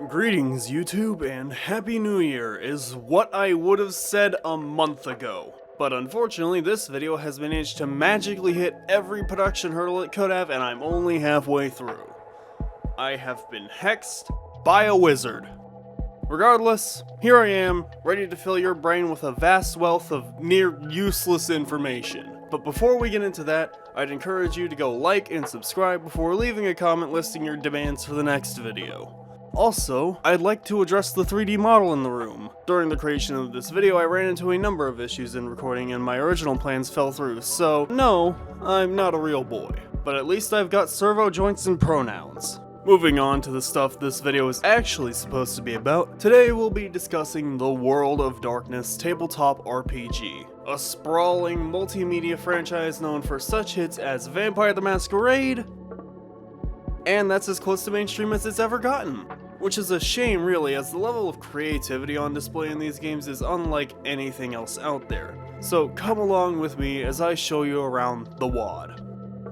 Greetings YouTube and Happy New Year is what I would have said a month ago. But unfortunately this video has managed to magically hit every production hurdle it could have and I'm only halfway through. I have been hexed by a wizard. Regardless, here I am, ready to fill your brain with a vast wealth of near useless information. But before we get into that, I'd encourage you to go like and subscribe before leaving a comment listing your demands for the next video. Also, I'd like to address the 3D model in the room. During the creation of this video, I ran into a number of issues in recording and my original plans fell through, so no, I'm not a real boy. But at least I've got servo joints and pronouns. Moving on to the stuff this video is actually supposed to be about, today we'll be discussing the World of Darkness tabletop RPG. A sprawling multimedia franchise known for such hits as Vampire the Masquerade, and that's as close to mainstream as it's ever gotten. Which is a shame really, as the level of creativity on display in these games is unlike anything else out there. So come along with me as I show you around the WOD.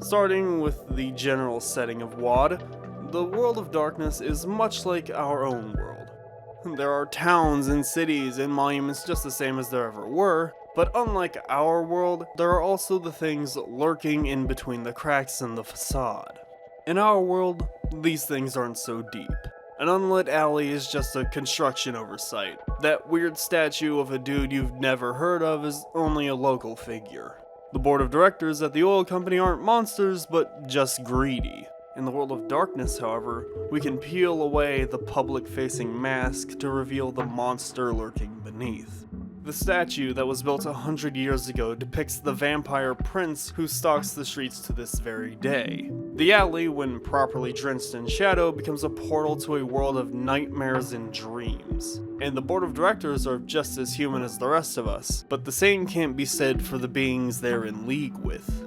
Starting with the general setting of WOD, the World of Darkness is much like our own world. There are towns and cities and monuments just the same as there ever were, but unlike our world, there are also the things lurking in between the cracks in the facade. In our world, these things aren't so deep. An unlit alley is just a construction oversight. That weird statue of a dude you've never heard of is only a local figure. The board of directors at the oil company aren't monsters, but just greedy. In the World of Darkness, however, we can peel away the public-facing mask to reveal the monster lurking beneath. The statue that was built 100 years ago depicts the vampire prince who stalks the streets to this very day. The alley, when properly drenched in shadow, becomes a portal to a world of nightmares and dreams. And the board of directors are just as human as the rest of us, but the same can't be said for the beings they're in league with.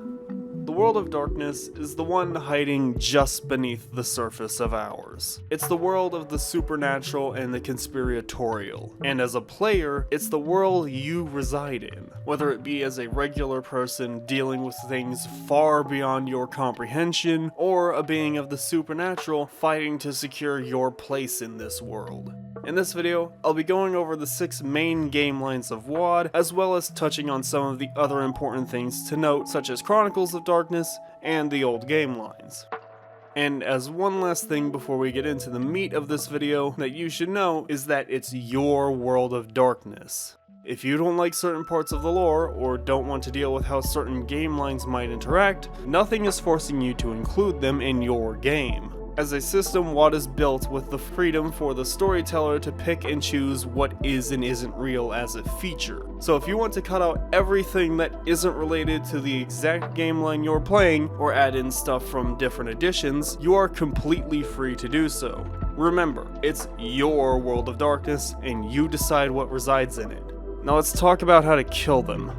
The World of Darkness is the one hiding just beneath the surface of ours. It's the world of the supernatural and the conspiratorial, and as a player, it's the world you reside in, whether it be as a regular person dealing with things far beyond your comprehension, or a being of the supernatural fighting to secure your place in this world. In this video, I'll be going over the 6 main game lines of WOD, as well as touching on some of the other important things to note, such as Chronicles of Darkness and the old game lines. And as one last thing before we get into the meat of this video that you should know is that it's your World of Darkness. If you don't like certain parts of the lore, or don't want to deal with how certain game lines might interact, nothing is forcing you to include them in your game. As a system, WOD is built with the freedom for the storyteller to pick and choose what is and isn't real as a feature. So if you want to cut out everything that isn't related to the exact game line you're playing, or add in stuff from different editions, you are completely free to do so. Remember, it's your World of Darkness, and you decide what resides in it. Now let's talk about how to kill them.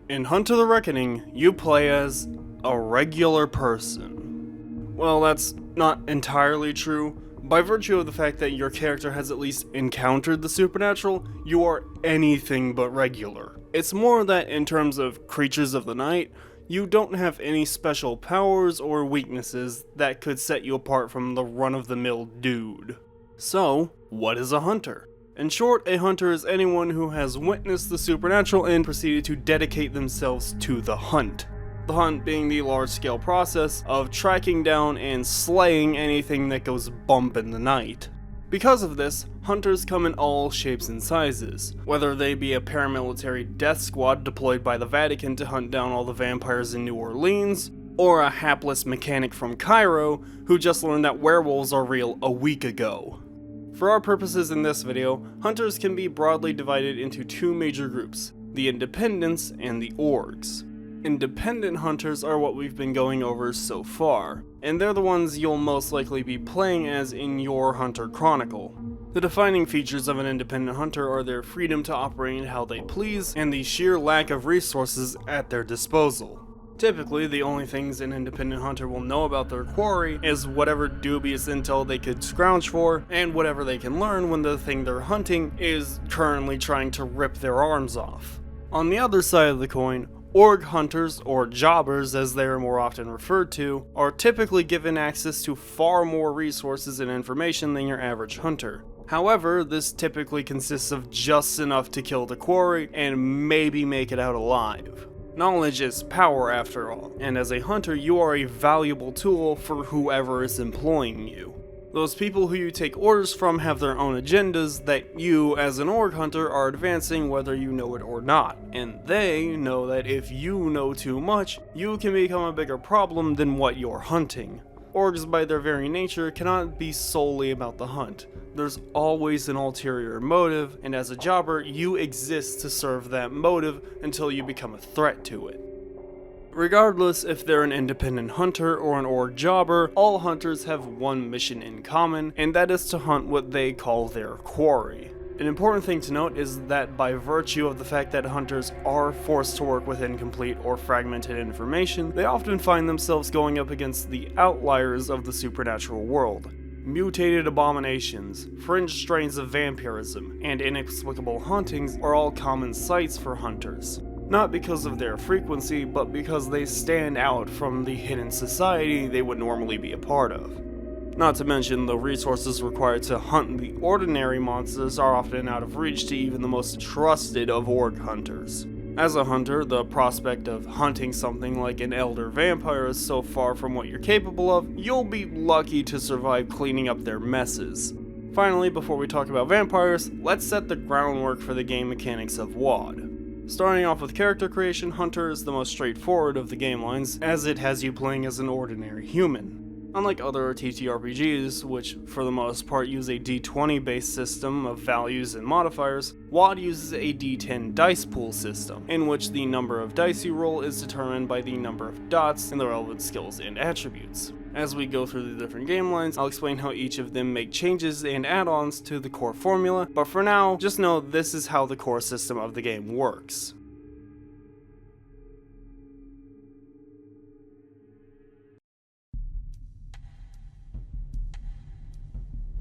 In Hunter the Reckoning, you play as a regular person. Well, that's not entirely true. By virtue of the fact that your character has at least encountered the supernatural, you are anything but regular. It's more that in terms of creatures of the night, you don't have any special powers or weaknesses that could set you apart from the run-of-the-mill dude. So, what is a hunter? In short, a hunter is anyone who has witnessed the supernatural and proceeded to dedicate themselves to the hunt. The hunt being the large-scale process of tracking down and slaying anything that goes bump in the night. Because of this, hunters come in all shapes and sizes, whether they be a paramilitary death squad deployed by the Vatican to hunt down all the vampires in New Orleans, or a hapless mechanic from Cairo who just learned that werewolves are real a week ago. For our purposes in this video, hunters can be broadly divided into 2 major groups, the independents and the orgs. Independent hunters are what we've been going over so far, and they're the ones you'll most likely be playing as in your Hunter Chronicle. The defining features of an independent hunter are their freedom to operate how they please and the sheer lack of resources at their disposal. Typically, the only things an independent hunter will know about their quarry is whatever dubious intel they could scrounge for, and whatever they can learn when the thing they're hunting is currently trying to rip their arms off. On the other side of the coin, org hunters, or jobbers as they are more often referred to, are typically given access to far more resources and information than your average hunter. However, this typically consists of just enough to kill the quarry and maybe make it out alive. Knowledge is power after all, and as a hunter you are a valuable tool for whoever is employing you. Those people who you take orders from have their own agendas that you, as an org hunter, are advancing whether you know it or not, and they know that if you know too much, you can become a bigger problem than what you're hunting. Orgs by their very nature cannot be solely about the hunt. There's always an ulterior motive, and as a jobber, you exist to serve that motive until you become a threat to it. Regardless if they're an independent hunter or an org jobber, all hunters have one mission in common, and that is to hunt what they call their quarry. An important thing to note is that by virtue of the fact that hunters are forced to work with incomplete or fragmented information, they often find themselves going up against the outliers of the supernatural world. Mutated abominations, fringe strains of vampirism, and inexplicable hauntings are all common sights for hunters. Not because of their frequency, but because they stand out from the hidden society they would normally be a part of. Not to mention, the resources required to hunt the ordinary monsters are often out of reach to even the most trusted of org hunters. As a hunter, the prospect of hunting something like an elder vampire is so far from what you're capable of, you'll be lucky to survive cleaning up their messes. Finally, before we talk about vampires, let's set the groundwork for the game mechanics of WoD. Starting off with character creation, Hunter is the most straightforward of the game lines, as it has you playing as an ordinary human. Unlike other TTRPGs, which for the most part use a d20 based system of values and modifiers, WoD uses a d10 dice pool system, in which the number of dice you roll is determined by the number of dots in the relevant skills and attributes. As we go through the different game lines, I'll explain how each of them make changes and add-ons to the core formula, but for now, just know this is how the core system of the game works.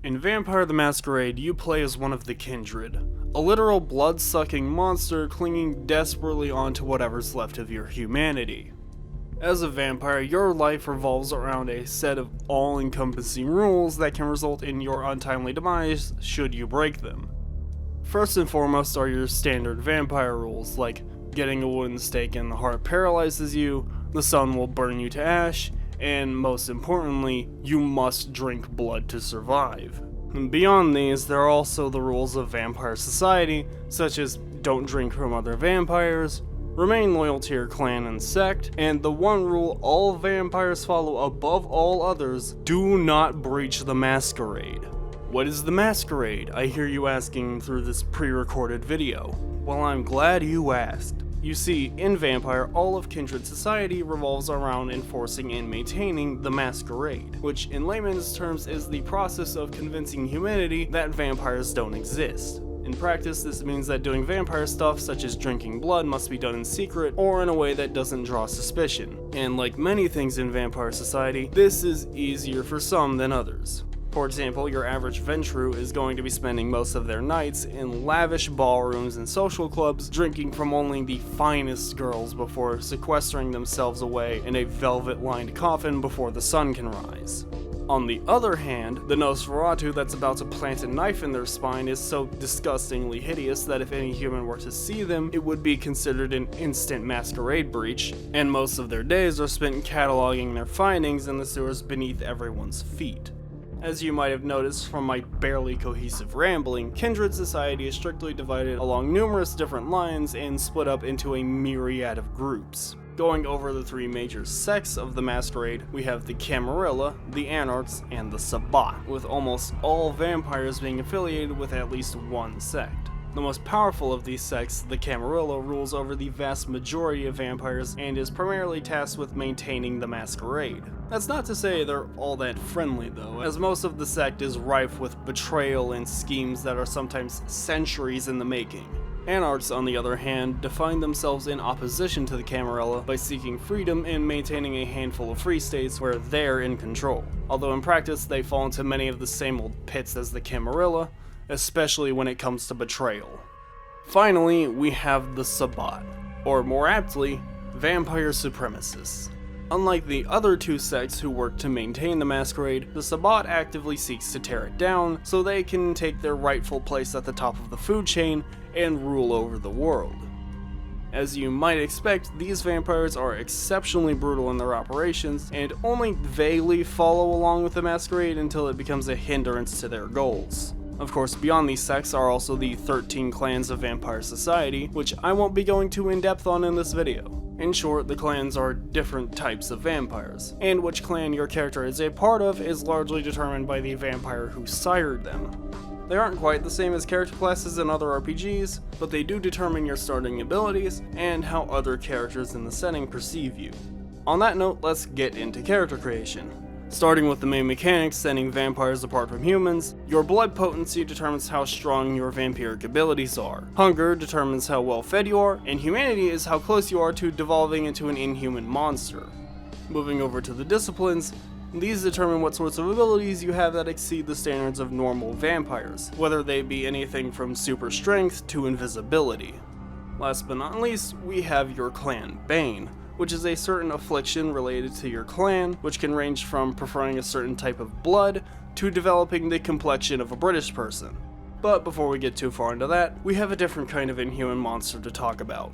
In Vampire the Masquerade, you play as one of the Kindred, a literal blood-sucking monster clinging desperately onto whatever's left of your humanity. As a vampire, your life revolves around a set of all-encompassing rules that can result in your untimely demise should you break them. First and foremost are your standard vampire rules, like getting a wooden stake in the heart paralyzes you, the sun will burn you to ash, and most importantly, you must drink blood to survive. And beyond these, there are also the rules of vampire society, such as don't drink from other vampires, remain loyal to your clan and sect, and the one rule all vampires follow above all others, do not breach the Masquerade. What is the Masquerade? I hear you asking through this pre-recorded video. Well, I'm glad you asked. You see, in Vampire, all of Kindred society revolves around enforcing and maintaining the Masquerade, which in layman's terms is the process of convincing humanity that vampires don't exist. In practice, this means that doing vampire stuff such as drinking blood must be done in secret or in a way that doesn't draw suspicion. And like many things in vampire society, this is easier for some than others. For example, your average Ventru is going to be spending most of their nights in lavish ballrooms and social clubs, drinking from only the finest girls before sequestering themselves away in a velvet-lined coffin before the sun can rise. On the other hand, the Nosferatu that's about to plant a knife in their spine is so disgustingly hideous that if any human were to see them, it would be considered an instant masquerade breach, and most of their days are spent cataloging their findings in the sewers beneath everyone's feet. As you might have noticed from my barely cohesive rambling, Kindred society is strictly divided along numerous different lines and split up into a myriad of groups. Going over the three major sects of the Masquerade, we have the Camarilla, the Anarchs, and the Sabbat, with almost all vampires being affiliated with at least one sect. The most powerful of these sects, the Camarilla, rules over the vast majority of vampires and is primarily tasked with maintaining the Masquerade. That's not to say they're all that friendly though, as most of the sect is rife with betrayal and schemes that are sometimes centuries in the making. Anarchs, on the other hand, define themselves in opposition to the Camarilla by seeking freedom and maintaining a handful of free states where they're in control, although in practice they fall into many of the same old pits as the Camarilla, especially when it comes to betrayal. Finally, we have the Sabbat, or more aptly, vampire supremacists. Unlike the other two sects who work to maintain the Masquerade, the Sabbat actively seeks to tear it down so they can take their rightful place at the top of the food chain and rule over the world. As you might expect, these vampires are exceptionally brutal in their operations and only vaguely follow along with the Masquerade until it becomes a hindrance to their goals. Of course, beyond these sects are also the 13 clans of Vampire Society, which I won't be going too in-depth on in this video. In short, the clans are different types of vampires, and which clan your character is a part of is largely determined by the vampire who sired them. They aren't quite the same as character classes in other RPGs, but they do determine your starting abilities and how other characters in the setting perceive you. On that note, let's get into character creation. Starting with the main mechanics setting vampires apart from humans, your blood potency determines how strong your vampiric abilities are. Hunger determines how well fed you are, and humanity is how close you are to devolving into an inhuman monster. Moving over to the disciplines, these determine what sorts of abilities you have that exceed the standards of normal vampires, whether they be anything from super strength to invisibility. Last but not least, we have your clan Bane, which is a certain affliction related to your clan, which can range from preferring a certain type of blood to developing the complexion of a British person. But before we get too far into that, we have a different kind of inhuman monster to talk about.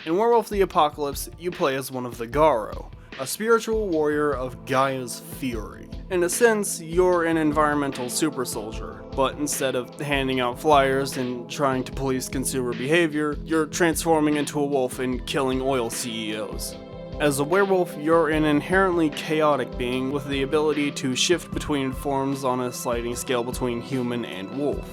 In Werewolf the Apocalypse, you play as one of the Garo, a spiritual warrior of Gaia's fury. In a sense, you're an environmental super soldier, but instead of handing out flyers and trying to police consumer behavior, you're transforming into a wolf and killing oil CEOs. As a werewolf, you're an inherently chaotic being with the ability to shift between forms on a sliding scale between human and wolf.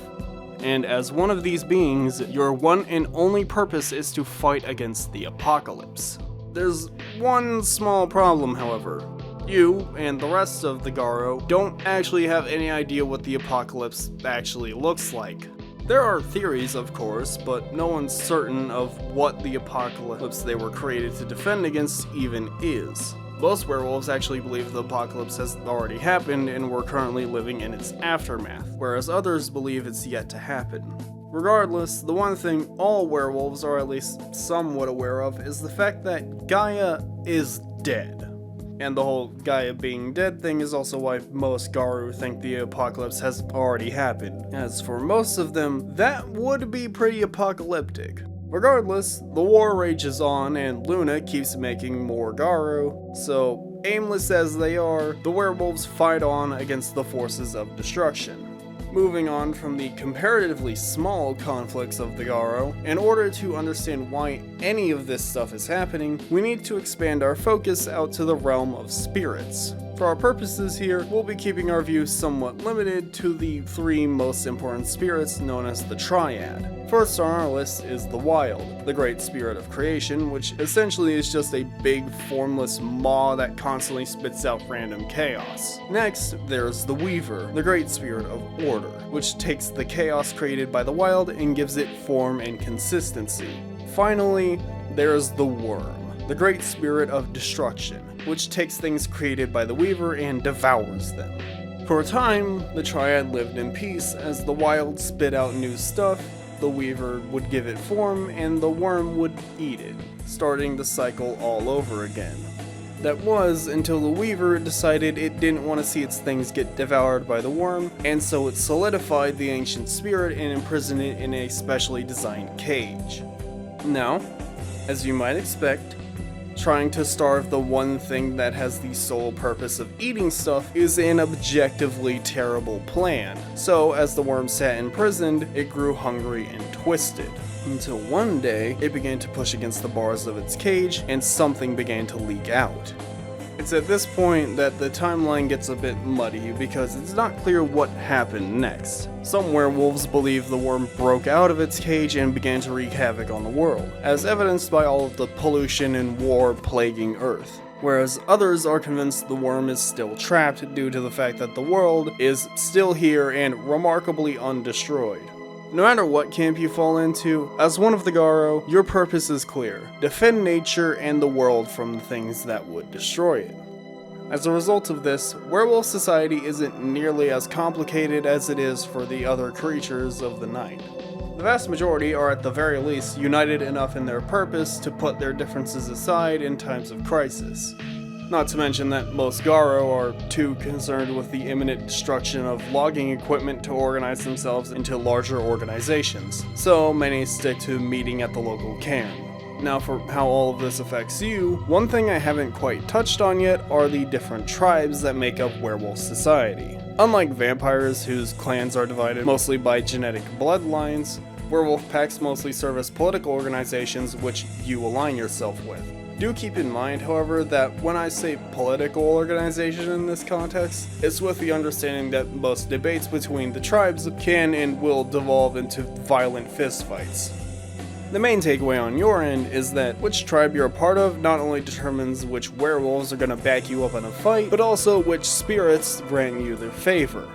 And as one of these beings, your one and only purpose is to fight against the apocalypse. There's one small problem, however. You, and the rest of the Garo, don't actually have any idea what the apocalypse actually looks like. There are theories, of course, but no one's certain of what the apocalypse they were created to defend against even is. Most werewolves actually believe the apocalypse has already happened and we're currently living in its aftermath, whereas others believe it's yet to happen. Regardless, the one thing all werewolves are at least somewhat aware of is the fact that Gaia is dead. And the whole Gaia being dead thing is also why most Garu think the apocalypse has already happened. As for most of them, that would be pretty apocalyptic. Regardless, the war rages on and Luna keeps making more Garu, so aimless as they are, the werewolves fight on against the forces of destruction. Moving on from the comparatively small conflicts of the Garo, in order to understand why any of this stuff is happening, we need to expand our focus out to the realm of spirits. For our purposes here, we'll be keeping our view somewhat limited to the three most important spirits known as the Triad. First on our list is the Wild, the great spirit of creation, which essentially is just a big formless maw that constantly spits out random chaos. Next, there's the Weaver, the great spirit of order, which takes the chaos created by the Wild and gives it form and consistency. Finally, there's the Worm, the great spirit of destruction, which takes things created by the Weaver and devours them. For a time, the Triad lived in peace as the Wild spit out new stuff, the Weaver would give it form, and the Worm would eat it, starting the cycle all over again. That was until the Weaver decided it didn't want to see its things get devoured by the Worm, and so it solidified the ancient spirit and imprisoned it in a specially designed cage. Now, as you might expect, trying to starve the one thing that has the sole purpose of eating stuff is an objectively terrible plan. So as the worm sat imprisoned, it grew hungry and twisted. Until one day, it began to push against the bars of its cage and something began to leak out. It's at this point that the timeline gets a bit muddy because it's not clear what happened next. Some werewolves believe the worm broke out of its cage and began to wreak havoc on the world, as evidenced by all of the pollution and war plaguing Earth. whereas others are convinced the worm is still trapped due to the fact that the world is still here and remarkably undestroyed. No matter what camp you fall into, as one of the Garo, your purpose is clear: defend nature and the world from the things that would destroy it. As a result of this, werewolf society isn't nearly as complicated as it is for the other creatures of the night. The vast majority are at the very least united enough in their purpose to put their differences aside in times of crisis. Not to mention that most Garo are too concerned with the imminent destruction of logging equipment to organize themselves into larger organizations, so many stick to meeting at the local camp. Now for how all of this affects you, one thing I haven't quite touched on yet are the different tribes that make up werewolf society. Unlike vampires, whose clans are divided mostly by genetic bloodlines, werewolf packs mostly serve as political organizations which you align yourself with. Do keep in mind, however, that when I say political organization in this context, it's with the understanding that most debates between the tribes can and will devolve into violent fistfights. The main takeaway on your end is that which tribe you're a part of not only determines which werewolves are going to back you up in a fight, but also which spirits grant you their favor.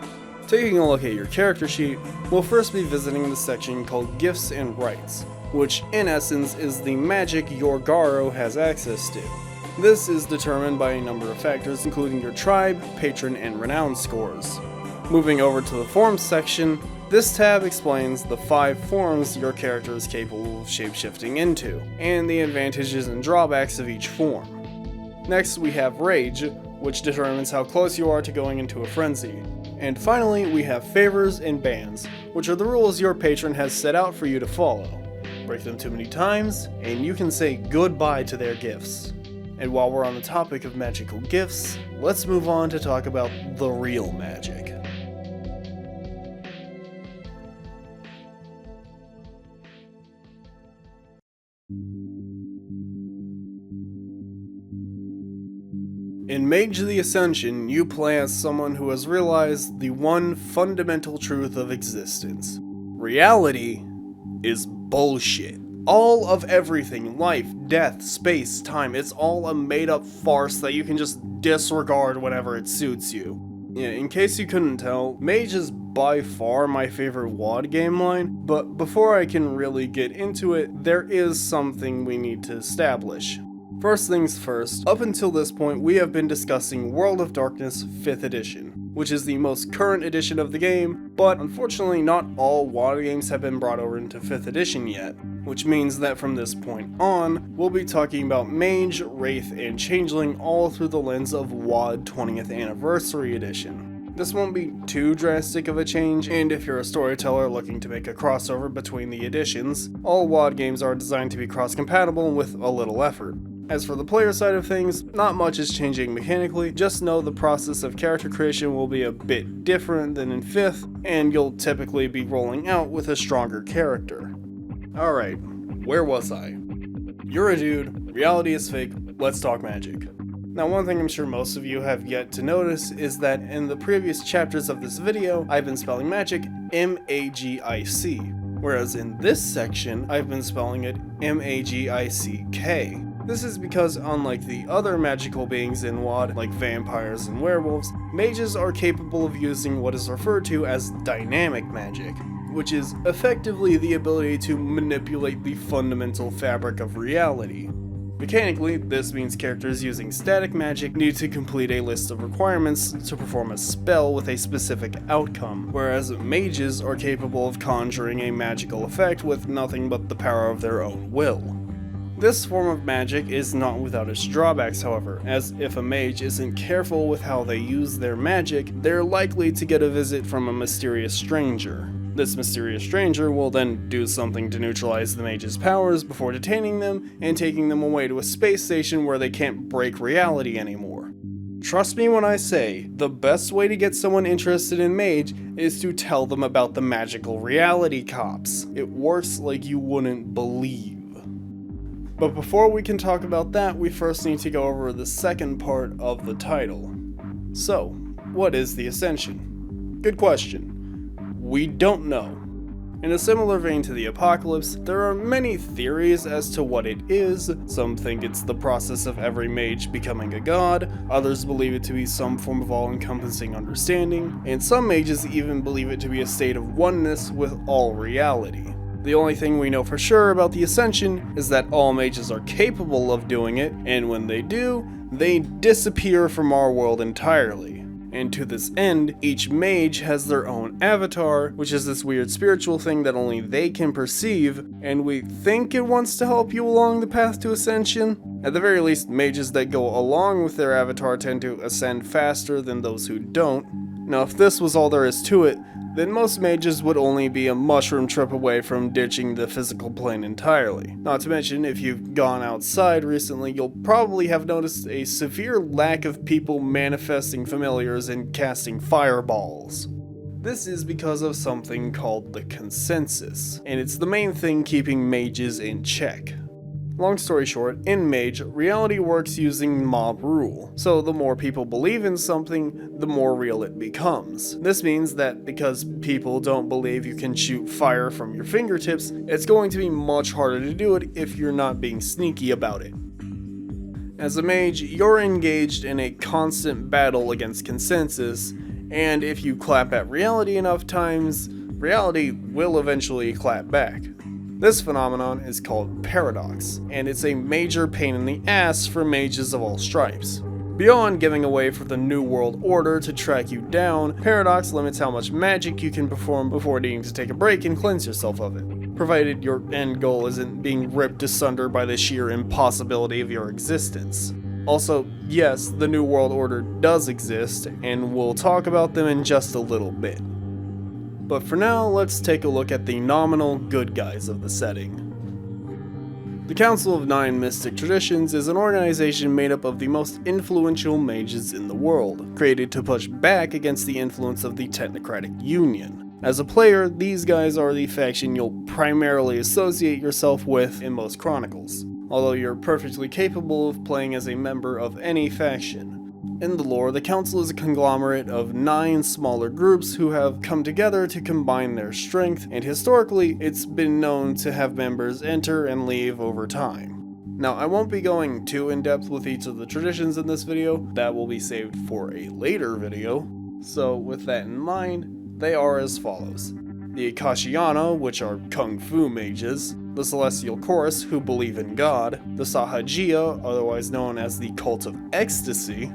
Taking a look at your character sheet, we'll first be visiting the section called Gifts and Rights, which in essence is the magic your Garo has access to. This is determined by a number of factors including your tribe, patron, and renown scores. Moving over to the Forms section, this tab explains the 5 forms your character is capable of shapeshifting into, and the advantages and drawbacks of each form. Next we have Rage, which determines how close you are to going into a frenzy. And finally we have Favors and Bans, which are the rules your patron has set out for you to follow. Break them too many times, and you can say goodbye to their gifts. And while we're on the topic of magical gifts, let's move on to talk about the real magic. In Mage the Ascension, you play as someone who has realized the one fundamental truth of existence. Reality is bullshit. All of everything, life, death, space, time, it's all a made-up farce that you can just disregard whenever it suits you. Yeah, in case you couldn't tell, Mage is by far my favorite WoD game line, but before I can really get into it, there is something we need to establish. First things first, up until this point we have been discussing World of Darkness 5th edition, which is the most current edition of the game, but unfortunately not all WoD games have been brought over into 5th edition yet, which means that from this point on, we'll be talking about Mage, Wraith, and Changeling all through the lens of WoD 20th Anniversary Edition. This won't be too drastic of a change, and if you're a storyteller looking to make a crossover between the editions, all WoD games are designed to be cross-compatible with a little effort. As for the player side of things, not much is changing mechanically, just know the process of character creation will be a bit different than in 5th, and you'll typically be rolling out with a stronger character. Alright, where was I? You're a dude, reality is fake, let's talk magic. Now one thing I'm sure most of you have yet to notice is that in the previous chapters of this video, I've been spelling magic M-A-G-I-C, whereas in this section, I've been spelling it M-A-G-I-C-K. This is because unlike the other magical beings in WoD, like vampires and werewolves, mages are capable of using what is referred to as dynamic magic, which is effectively the ability to manipulate the fundamental fabric of reality. Mechanically, this means characters using static magic need to complete a list of requirements to perform a spell with a specific outcome, whereas mages are capable of conjuring a magical effect with nothing but the power of their own will. This form of magic is not without its drawbacks, however, as if a mage isn't careful with how they use their magic, they're likely to get a visit from a mysterious stranger. This mysterious stranger will then do something to neutralize the mage's powers before detaining them and taking them away to a space station where they can't break reality anymore. Trust me when I say, the best way to get someone interested in Mage is to tell them about the magical reality cops. It works like you wouldn't believe. But before we can talk about that, we first need to go over the second part of the title. So, what is the Ascension? Good question. We don't know. In a similar vein to the apocalypse, there are many theories as to what it is. Some think it's the process of every mage becoming a god, others believe it to be some form of all-encompassing understanding, and some mages even believe it to be a state of oneness with all reality. The only thing we know for sure about the Ascension is that all mages are capable of doing it, and when they do, they disappear from our world entirely. And to this end, each mage has their own avatar, which is this weird spiritual thing that only they can perceive, and we think it wants to help you along the path to Ascension. At the very least, mages that go along with their avatar tend to ascend faster than those who don't. Now, if this was all there is to it, then most mages would only be a mushroom trip away from ditching the physical plane entirely. Not to mention, if you've gone outside recently, you'll probably have noticed a severe lack of people manifesting familiars and casting fireballs. This is because of something called the consensus, and it's the main thing keeping mages in check. Long story short, in Mage, reality works using mob rule, so the more people believe in something, the more real it becomes. This means that because people don't believe you can shoot fire from your fingertips, it's going to be much harder to do it if you're not being sneaky about it. As a mage, you're engaged in a constant battle against consensus, and if you clap at reality enough times, reality will eventually clap back. This phenomenon is called paradox, and it's a major pain in the ass for mages of all stripes. Beyond giving a way for the New World Order to track you down, paradox limits how much magic you can perform before needing to take a break and cleanse yourself of it, provided your end goal isn't being ripped asunder by the sheer impossibility of your existence. Also, yes, the New World Order does exist, and we'll talk about them in just a little bit. But for now, let's take a look at the nominal good guys of the setting. The Council of Nine Mystic Traditions is an organization made up of the most influential mages in the world, created to push back against the influence of the Technocratic Union. As a player, these guys are the faction you'll primarily associate yourself with in most chronicles, although you're perfectly capable of playing as a member of any faction. In the lore, the Council is a conglomerate of 9 smaller groups who have come together to combine their strength, and historically, it's been known to have members enter and leave over time. Now, I won't be going too in-depth with each of the traditions in this video, that will be saved for a later video. So with that in mind, they are as follows. The Akashiana, which are Kung Fu mages, the Celestial Chorus, who believe in God, the Sahajiya, otherwise known as the Cult of Ecstasy,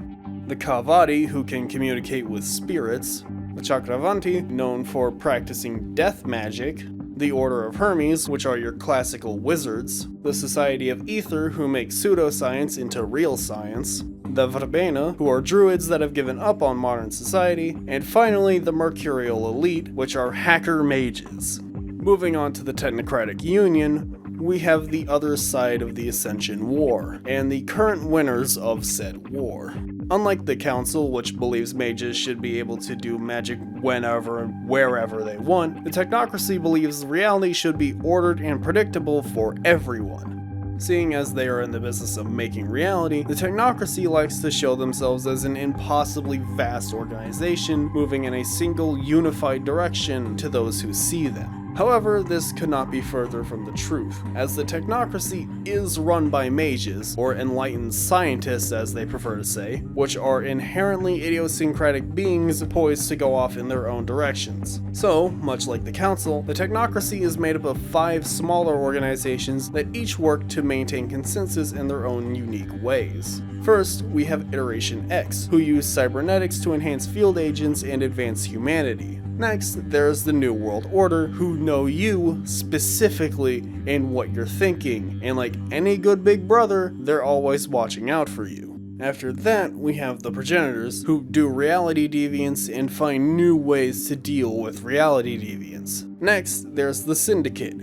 the Kavadi, who can communicate with spirits, the Chakravanti, known for practicing death magic, the Order of Hermes, which are your classical wizards, the Society of Ether, who make pseudoscience into real science, the Verbena, who are druids that have given up on modern society, and finally the Mercurial Elite, which are hacker mages. Moving on to the Technocratic Union, we have the other side of the Ascension War, and the current winners of said war. Unlike the Council, which believes mages should be able to do magic whenever and wherever they want, the Technocracy believes reality should be ordered and predictable for everyone. Seeing as they are in the business of making reality, the Technocracy likes to show themselves as an impossibly vast organization, moving in a single unified direction to those who see them. However, this could not be further from the truth, as the Technocracy is run by mages, or enlightened scientists as they prefer to say, which are inherently idiosyncratic beings poised to go off in their own directions. So, much like the Council, the Technocracy is made up of 5 smaller organizations that each work to maintain consensus in their own unique ways. First, we have Iteration X, who use cybernetics to enhance field agents and advance humanity. Next, there's the New World Order, who know you specifically and what you're thinking, and like any good big brother, they're always watching out for you. After that, we have the Progenitors, who do reality deviance and find new ways to deal with reality deviance. Next, there's the Syndicate,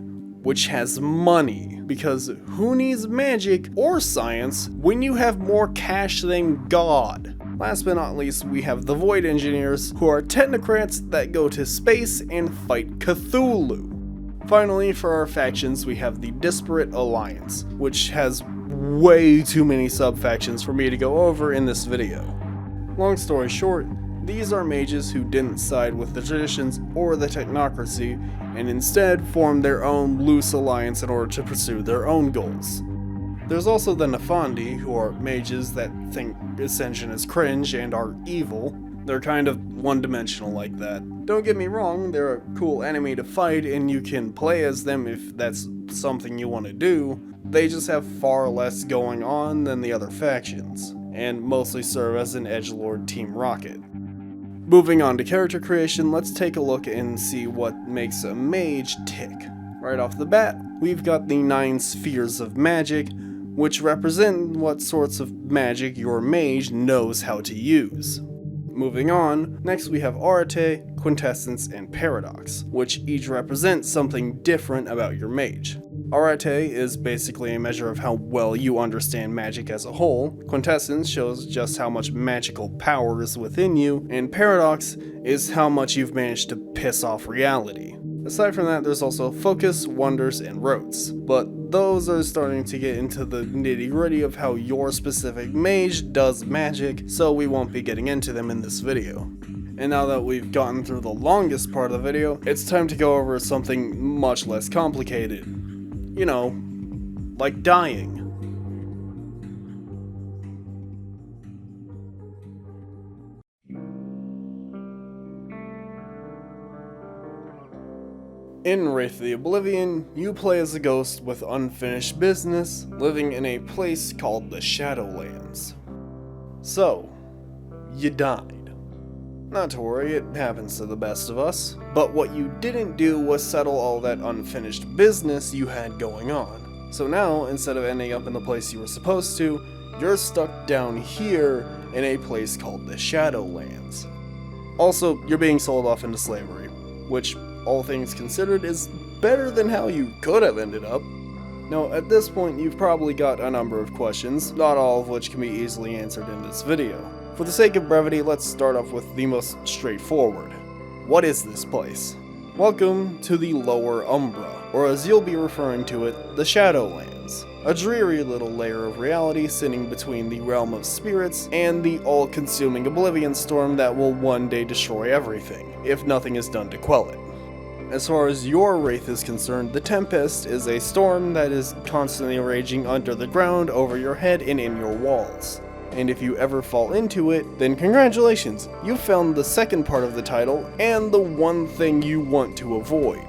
which has money, because who needs magic or science when you have more cash than God? Last but not least, we have the Void Engineers, who are technocrats that go to space and fight Cthulhu. Finally, for our factions, we have the Disparate Alliance, which has way too many sub-factions for me to go over in this video. Long story short, These are mages who didn't side with the traditions or the technocracy, and instead formed their own loose alliance in order to pursue their own goals. There's also the Nefandi, who are mages that think Ascension is cringe and are evil. They're kind of one-dimensional like that. Don't get me wrong, they're a cool enemy to fight and you can play as them if that's something you want to do. They just have far less going on than the other factions, and mostly serve as an edgelord Team Rocket. Moving on to character creation, let's take a look and see what makes a mage tick. Right off the bat, we've got the 9 spheres of magic, which represent what sorts of magic your mage knows how to use. Moving on, next we have Arete, Quintessence, and Paradox, which each represent something different about your mage. Arete is basically a measure of how well you understand magic as a whole, Quintessence shows just how much magical power is within you, and Paradox is how much you've managed to piss off reality. Aside from that, there's also Focus, Wonders, and Rotes, but those are starting to get into the nitty-gritty of how your specific mage does magic, so we won't be getting into them in this video. And now that we've gotten through the longest part of the video, it's time to go over something much less complicated. You know, like dying. In Wraith the Oblivion, you play as a ghost with unfinished business, living in a place called the Shadowlands. So, you died. Not to worry, it happens to the best of us. But what you didn't do was settle all that unfinished business you had going on. So now, instead of ending up in the place you were supposed to, you're stuck down here in a place called the Shadowlands. Also, you're being sold off into slavery, which, all things considered, is better than how you could have ended up. Now, at this point, you've probably got a number of questions, not all of which can be easily answered in this video. For the sake of brevity, let's start off with the most straightforward. What is this place? Welcome to the Lower Umbra, or as you'll be referring to it, the Shadowlands. A dreary little layer of reality sitting between the realm of spirits and the all-consuming Oblivion storm that will one day destroy everything, if nothing is done to quell it. As far as your Wraith is concerned, the Tempest is a storm that is constantly raging under the ground, over your head, and in your walls. And if you ever fall into it, then congratulations, you found the second part of the title, and the one thing you want to avoid.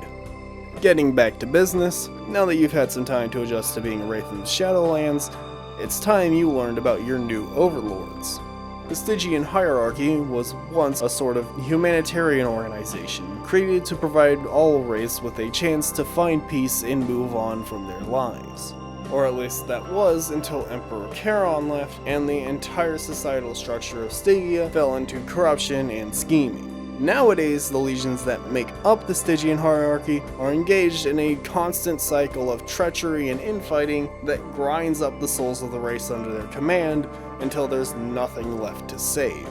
Getting back to business, now that you've had some time to adjust to being a Wraith in the Shadowlands, it's time you learned about your new overlords. The Stygian hierarchy was once a sort of humanitarian organization, created to provide all Wraiths with a chance to find peace and move on from their lives. Or at least that was until Emperor Charon left and the entire societal structure of Stygia fell into corruption and scheming. Nowadays, the legions that make up the Stygian hierarchy are engaged in a constant cycle of treachery and infighting that grinds up the souls of the race under their command until there's nothing left to save.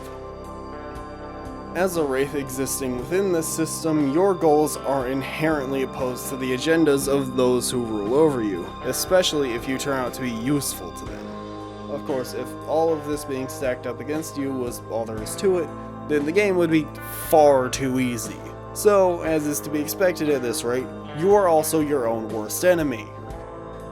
As a Wraith existing within this system, your goals are inherently opposed to the agendas of those who rule over you, especially if you turn out to be useful to them. Of course, if all of this being stacked up against you was all there is to it, then the game would be far too easy. So, as is to be expected at this rate, you are also your own worst enemy.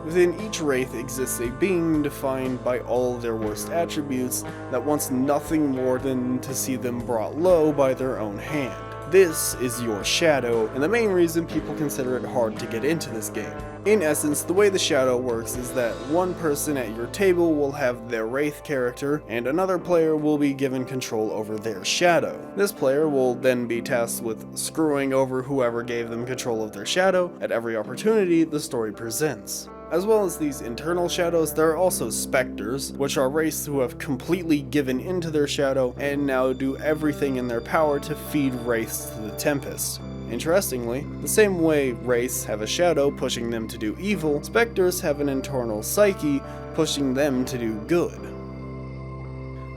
Within each Wraith exists a being defined by all of their worst attributes that wants nothing more than to see them brought low by their own hand. This is your Shadow, and the main reason people consider it hard to get into this game. In essence, the way the Shadow works is that one person at your table will have their Wraith character, and another player will be given control over their Shadow. This player will then be tasked with screwing over whoever gave them control of their Shadow at every opportunity the story presents. As well as these internal shadows, there are also specters, which are Wraiths who have completely given into their shadow and now do everything in their power to feed Wraiths to the Tempest. Interestingly, the same way Wraiths have a shadow pushing them to do evil, specters have an internal psyche pushing them to do good.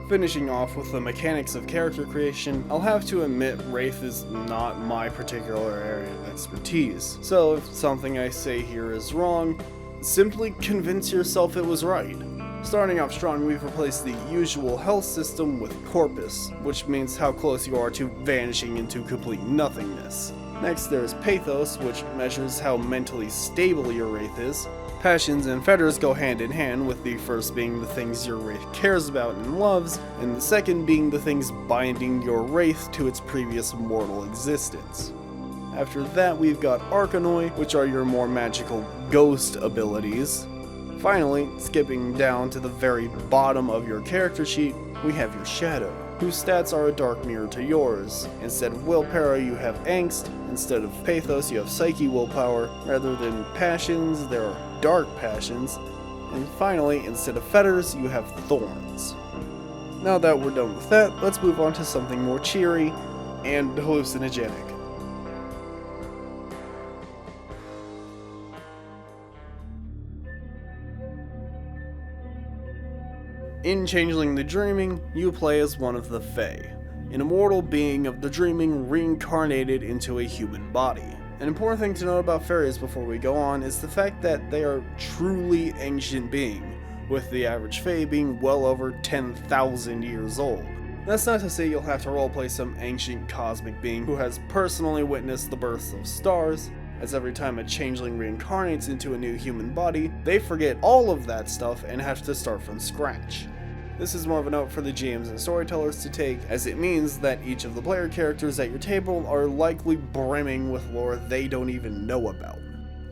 Finishing off with the mechanics of character creation, I'll have to admit Wraith is not my particular area of expertise, so if something I say here is wrong, simply convince yourself it was right. Starting off strong, we've replaced the usual health system with corpus, which means how close you are to vanishing into complete nothingness. Next there's pathos, which measures how mentally stable your wraith is. Passions and fetters go hand in hand, with the first being the things your wraith cares about and loves, and the second being the things binding your wraith to its previous mortal existence. After that we've got Arcanoi, which are your more magical ghost abilities. Finally, skipping down to the very bottom of your character sheet, we have your Shadow, whose stats are a dark mirror to yours. Instead of willpower, you have angst. Instead of pathos, you have psyche willpower. Rather than passions, there are dark passions. And finally, instead of fetters, you have thorns. Now that we're done with that, let's move on to something more cheery and hallucinogenic. In Changeling the Dreaming, you play as one of the Fae, an immortal being of the dreaming reincarnated into a human body. An important thing to note about fairies before we go on is the fact that they are truly ancient being, with the average Fae being well over 10,000 years old. That's not to say you'll have to roleplay some ancient cosmic being who has personally witnessed the births of stars, as every time a changeling reincarnates into a new human body, they forget all of that stuff and have to start from scratch. This is more of a note for the GMs and storytellers to take, as it means that each of the player characters at your table are likely brimming with lore they don't even know about.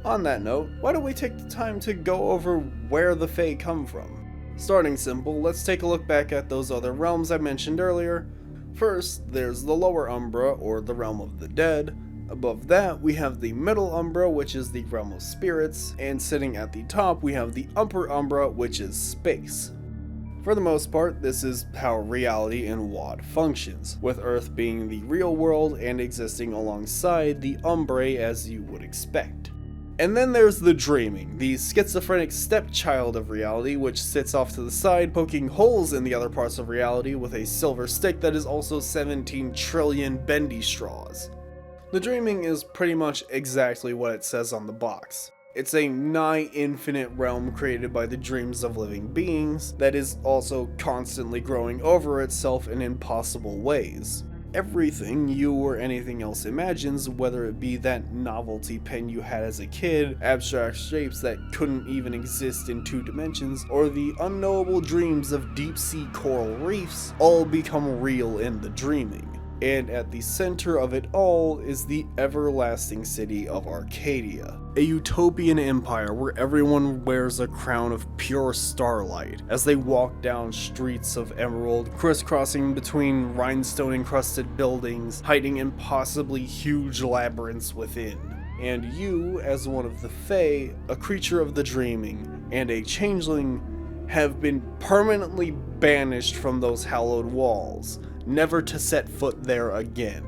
On that note, why don't we take the time to go over where the Fae come from? Starting simple, let's take a look back at those other realms I mentioned earlier. First, there's the lower Umbra, or the realm of the dead. Above that, we have the middle Umbra, which is the realm of spirits, and sitting at the top, we have the upper Umbra, which is space. For the most part, this is how reality in WoD functions, with Earth being the real world and existing alongside the Umbrae as you would expect. And then there's the dreaming, the schizophrenic stepchild of reality, which sits off to the side, poking holes in the other parts of reality with a silver stick that is also 17 trillion bendy straws. The dreaming is pretty much exactly what it says on the box. It's a nigh infinite realm created by the dreams of living beings that is also constantly growing over itself in impossible ways. Everything you or anything else imagines, whether it be that novelty pen you had as a kid, abstract shapes that couldn't even exist in 2 dimensions, or the unknowable dreams of deep-sea coral reefs, all become real in the dreaming. And at the center of it all is the everlasting city of Arcadia, a utopian empire where everyone wears a crown of pure starlight as they walk down streets of emerald, crisscrossing between rhinestone-encrusted buildings, hiding impossibly huge labyrinths within. And you, as one of the Fae, a creature of the dreaming, and a changeling, have been permanently banished from those hallowed walls, never to set foot there again.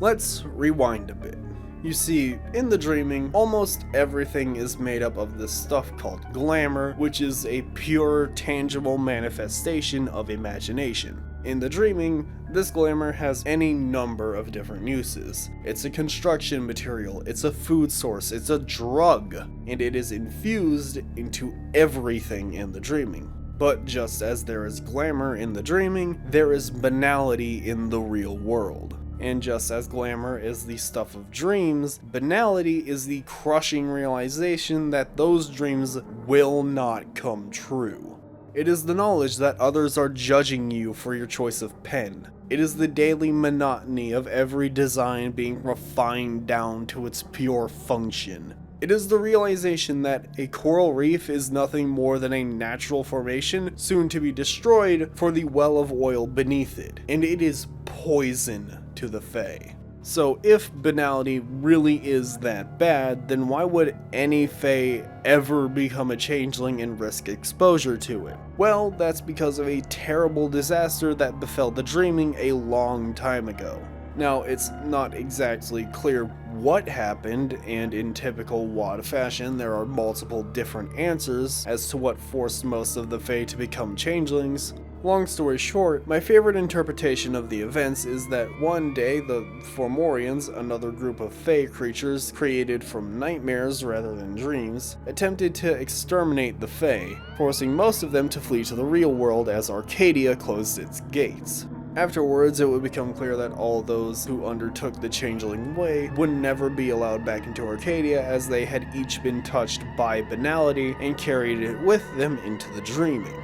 Let's rewind a bit. You see, in the dreaming, almost everything is made up of this stuff called glamour, which is a pure, tangible manifestation of imagination. In the dreaming, this glamour has any number of different uses. It's a construction material, it's a food source, it's a drug, and it is infused into everything in the dreaming. But just as there is glamour in the dreaming, there is banality in the real world. And just as glamour is the stuff of dreams, banality is the crushing realization that those dreams will not come true. It is the knowledge that others are judging you for your choice of pen. It is the daily monotony of every design being refined down to its pure function. It is the realization that a coral reef is nothing more than a natural formation soon to be destroyed for the well of oil beneath it, and it is poison to the Fae. So if banality really is that bad, then why would any Fae ever become a changeling and risk exposure to it? Well, that's because of a terrible disaster that befell the dreaming a long time ago. Now, it's not exactly clear what happened, and in typical WoD fashion, there are multiple different answers as to what forced most of the Fae to become changelings, Long story short, my favorite interpretation of the events is that one day the Fomorians, another group of Fae creatures created from nightmares rather than dreams, attempted to exterminate the Fae, forcing most of them to flee to the real world as Arcadia closed its gates. Afterwards, it would become clear that all those who undertook the Changeling Way would never be allowed back into Arcadia, as they had each been touched by banality and carried it with them into the dreaming.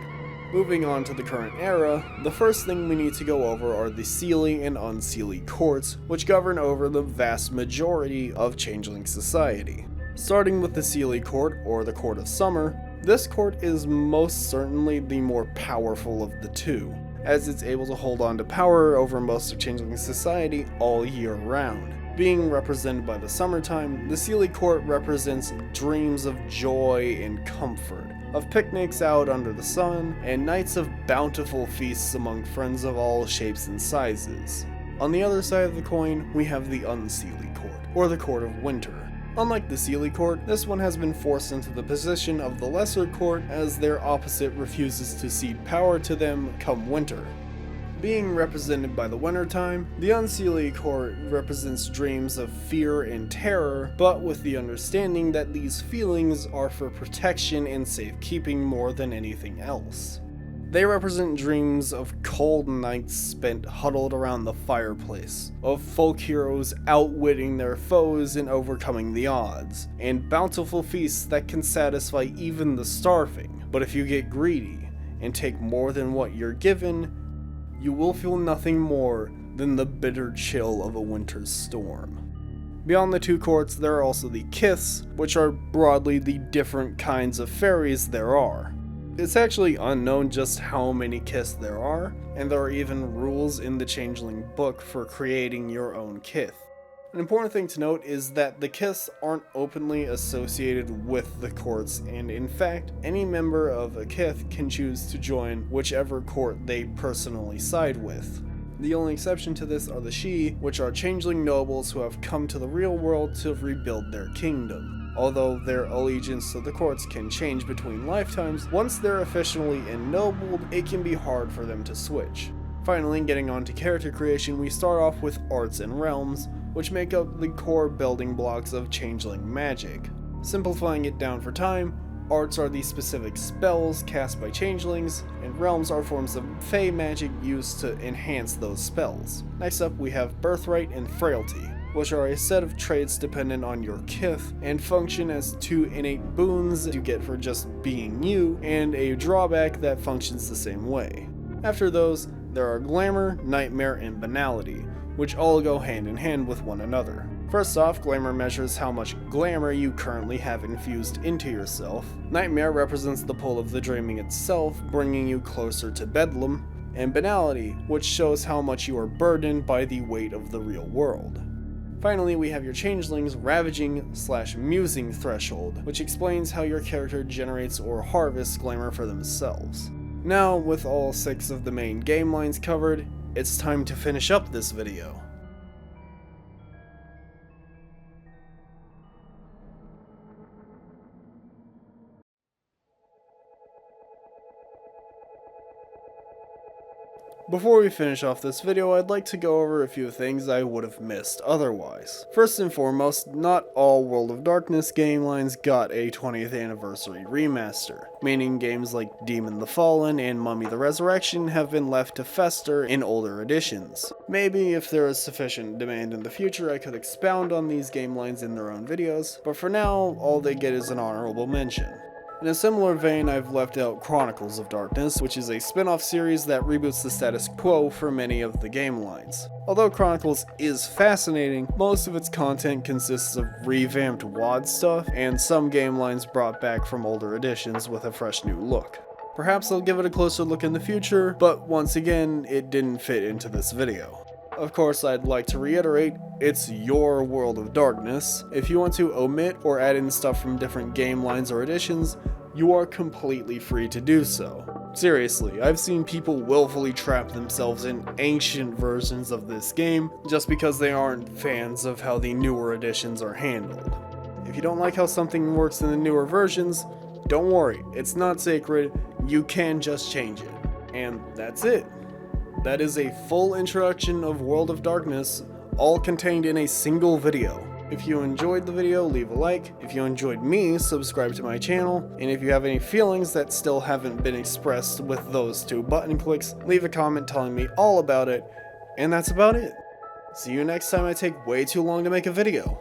Moving on to the current era, the first thing we need to go over are the Seelie and Unseelie courts, which govern over the vast majority of Changeling society. Starting with the Seelie court, or the Court of Summer, this court is most certainly the more powerful of the two, as it's able to hold on to power over most of Changeling society all year round. Being represented by the summertime, the Seelie court represents dreams of joy and comfort, of picnics out under the sun, and nights of bountiful feasts among friends of all shapes and sizes. On the other side of the coin, we have the Unseelie court, or the Court of Winter. Unlike the Seelie court, this one has been forced into the position of the lesser court, as their opposite refuses to cede power to them come winter. Being represented by the wintertime, the Unseelie court represents dreams of fear and terror, but with the understanding that these feelings are for protection and safekeeping more than anything else. They represent dreams of cold nights spent huddled around the fireplace, of folk heroes outwitting their foes and overcoming the odds, and bountiful feasts that can satisfy even the starving. But if you get greedy and take more than what you're given, you will feel nothing more than the bitter chill of a winter's storm. Beyond the two courts, there are also the kiths, which are broadly the different kinds of fairies there are. It's actually unknown just how many kiths there are, and there are even rules in the Changeling book for creating your own kith. An important thing to note is that the kiths aren't openly associated with the courts, and in fact, any member of a kith can choose to join whichever court they personally side with. The only exception to this are the Sidhe, which are changeling nobles who have come to the real world to rebuild their kingdom. Although their allegiance to the courts can change between lifetimes, once they're officially ennobled, it can be hard for them to switch. Finally, getting on to character creation, we start off with arts and realms, which make up the core building blocks of Changeling magic. Simplifying it down for time, arts are the specific spells cast by changelings, and realms are forms of Fae magic used to enhance those spells. Next up, we have birthright and frailty, which are a set of traits dependent on your kith and function as two innate boons you get for just being you, and a drawback that functions the same way. After those, there are glamour, nightmare, and banality, which all go hand in hand with one another. First off, glamour measures how much glamour you currently have infused into yourself. Nightmare represents the pull of the dreaming itself, bringing you closer to bedlam. And banality, which shows how much you are burdened by the weight of the real world. Finally, we have your changeling's ravaging/musing threshold, which explains how your character generates or harvests glamour for themselves. Now, with all 6 of the main game lines covered, it's time to finish up this video. Before we finish off this video, I'd like to go over a few things I would have missed otherwise. First and foremost, not all World of Darkness game lines got a 20th anniversary remaster, meaning games like Demon the Fallen and Mummy the Resurrection have been left to fester in older editions. Maybe if there is sufficient demand in the future, I could expound on these game lines in their own videos, but for now, all they get is an honorable mention. In a similar vein, I've left out Chronicles of Darkness, which is a spin-off series that reboots the status quo for many of the game lines. Although Chronicles is fascinating, most of its content consists of revamped WoD stuff, and some game lines brought back from older editions with a fresh new look. Perhaps I'll give it a closer look in the future, but once again, it didn't fit into this video. Of course, I'd like to reiterate, it's your World of Darkness. If you want to omit or add in stuff from different game lines or editions, you are completely free to do so. Seriously, I've seen people willfully trap themselves in ancient versions of this game just because they aren't fans of how the newer editions are handled. If you don't like how something works in the newer versions, don't worry, it's not sacred, you can just change it. And that's it. That is a full introduction of World of Darkness, all contained in a single video. If you enjoyed the video, leave a like. If you enjoyed me, subscribe to my channel. And if you have any feelings that still haven't been expressed with those 2 button clicks, leave a comment telling me all about it. And that's about it. See you next time I take way too long to make a video.